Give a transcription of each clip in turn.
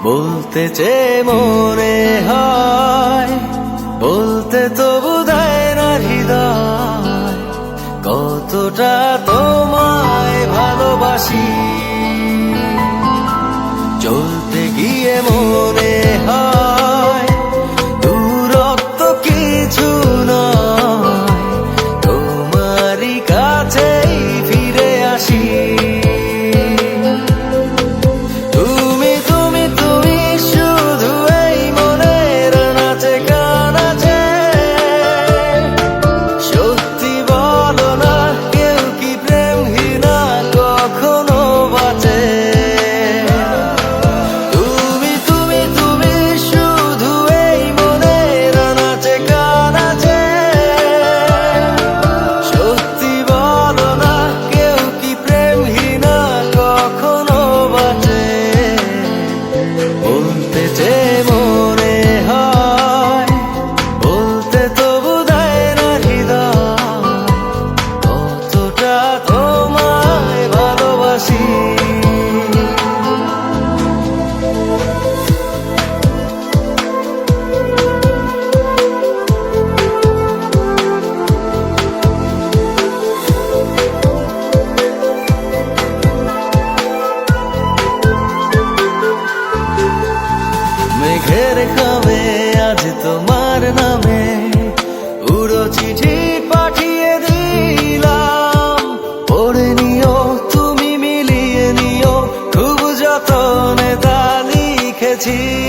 বলতে চেয়ে মনে হয়, বলতে তবু দেয় না হৃদয়, কতটা তোমায় ভালোবাসি। চলতে গিয়ে মনে হয় দূরত্ব কিছু নয়, তোমারই কাছেই ফিরে আসি। মেঘের খামে আজ তোমার নামে উড়ো চিঠি পাঠিয়ে দিলাম, পড়ে নিও তুমি মিলিয়ে নিও, খুব যতনে তা লিখেছিলাম।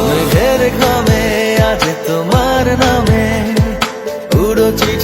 মেঘের খামে আজ তোমার নামে উড়ো চিঠি